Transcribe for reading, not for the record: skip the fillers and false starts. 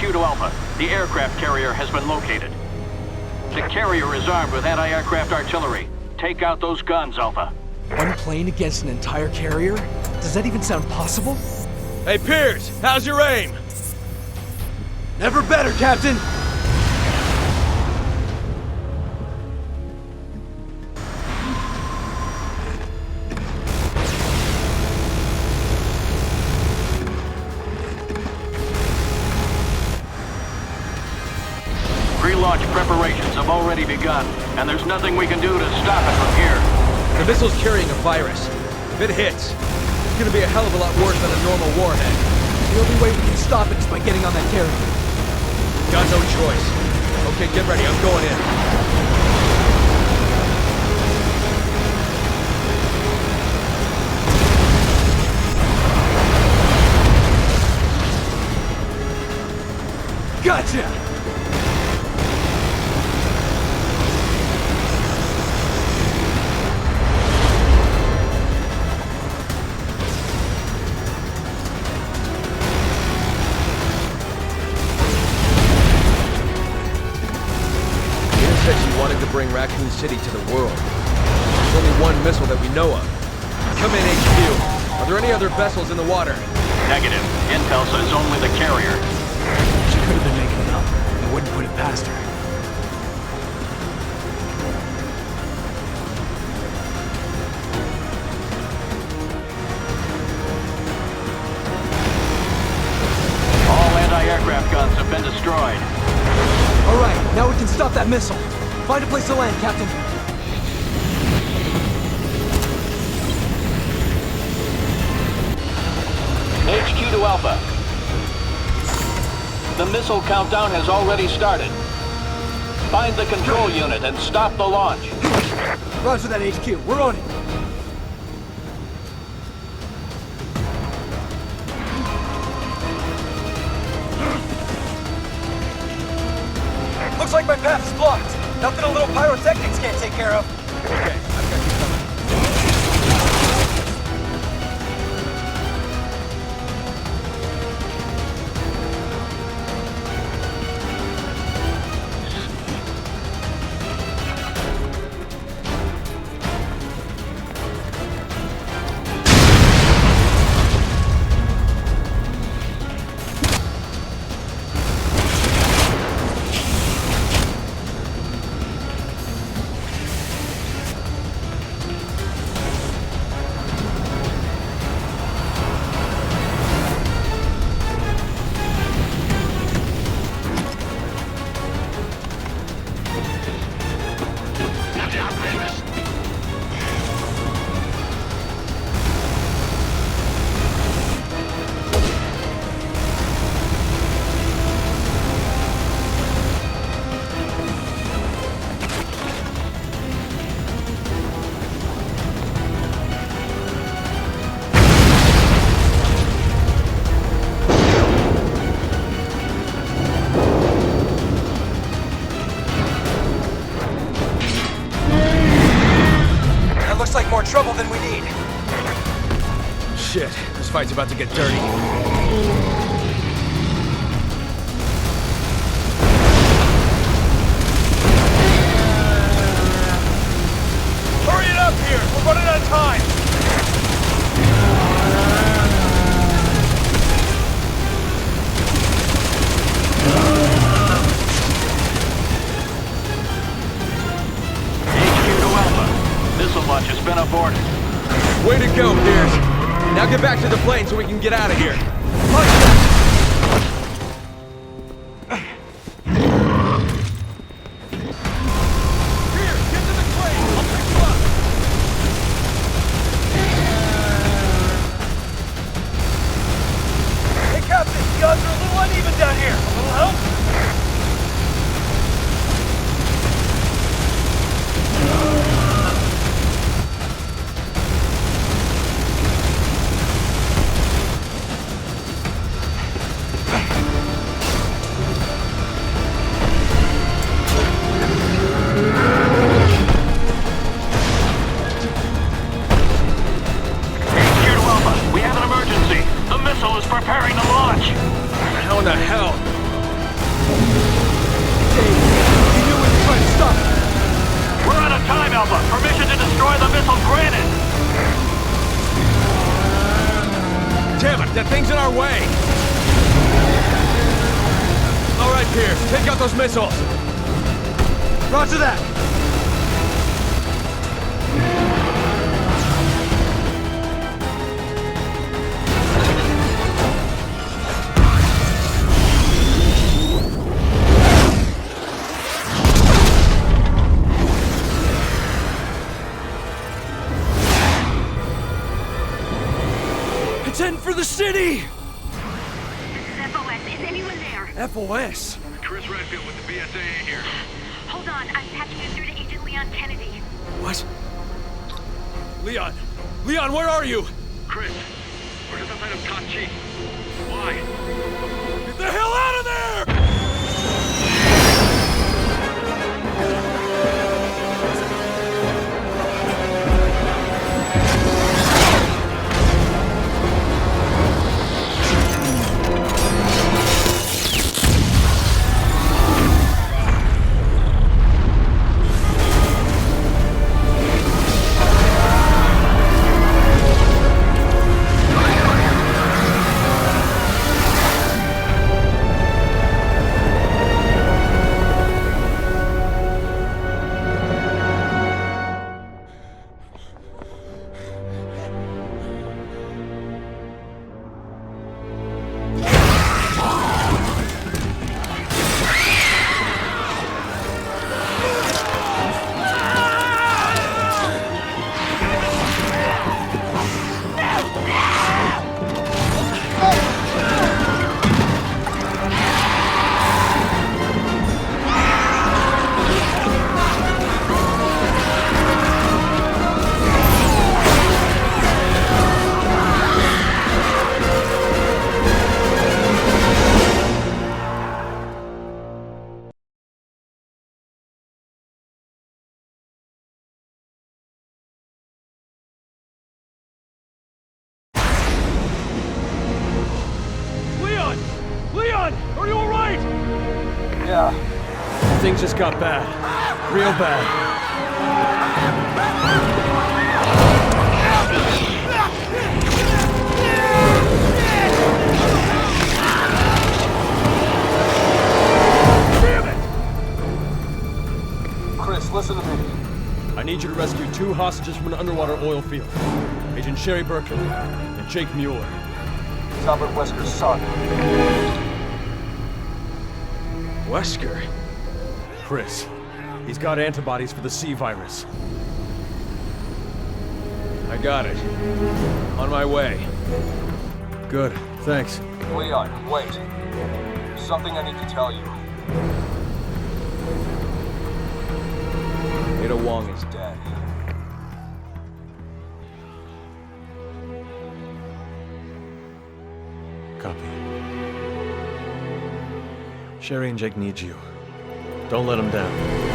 HQ to Alpha. The aircraft carrier has been located. The carrier is armed with anti-aircraft artillery. Take out those guns, Alpha. One plane against an entire carrier? Does that even sound possible? Hey, Piers, how's your aim? Never better, Captain! Pre-launch preparations have already begun, and there's nothing we can do to stop it from here. The missile's carrying a virus. If it hits, it's gonna be a hell of a lot worse than a normal warhead. The only way we can stop it is by getting on that carrier. Got no choice. Okay, get ready, I'm going in. Gotcha! Said she wanted to bring Raccoon City to the world. There's only one missile that we know of. Come in, HQ. Are there any other vessels in the water? Negative. Intel says only the carrier. She could have been making it up. I wouldn't put it past her. All anti-aircraft guns have been destroyed. All right, now we can stop that missile. Find a place to land, Captain. HQ to Alpha. The missile countdown has already started. Find the control unit and stop the launch. Roger that, HQ. We're on it. Looks like my path is blocked. Nothing a little pyrotechnics can't take care of. Okay, I've got you coming. More trouble than we need. Shit, this fight's about to get dirty. Hurry it up here! We're running out of time! Missile launch has been aborted. Way to go, Piers. Now get back to the plane so we can get out of here. Piers, get to the plane! I'll pick you up! Hey, Captain, the odds are a little uneven down here. A little help? That thing's in our way! All right, Pierce, take out those missiles! Roger that! It's heading for the city! This is FOS. Is anyone there? FOS? Chris Redfield with the BSAA here. Hold on. I'm patching you through to Agent Leon Kennedy. What? Leon! Leon, where are you? Chris, we're just outside of Kachi. Why? Get the hell out of there! Leon! Are you alright? Yeah. Things just got bad. Real bad. Chris, listen to me. I need you to rescue 2 hostages from an underwater oil field. Agent Sherry Birkin and Jake Mueller. It's Albert Wesker's son. Wesker? Chris, he's got antibodies for the C virus. I got it. On my way. Good, thanks. Leon, wait. There's something I need to tell you. Ada Wong is Dead. Copy. Sherry and Jake need you. Don't let them down.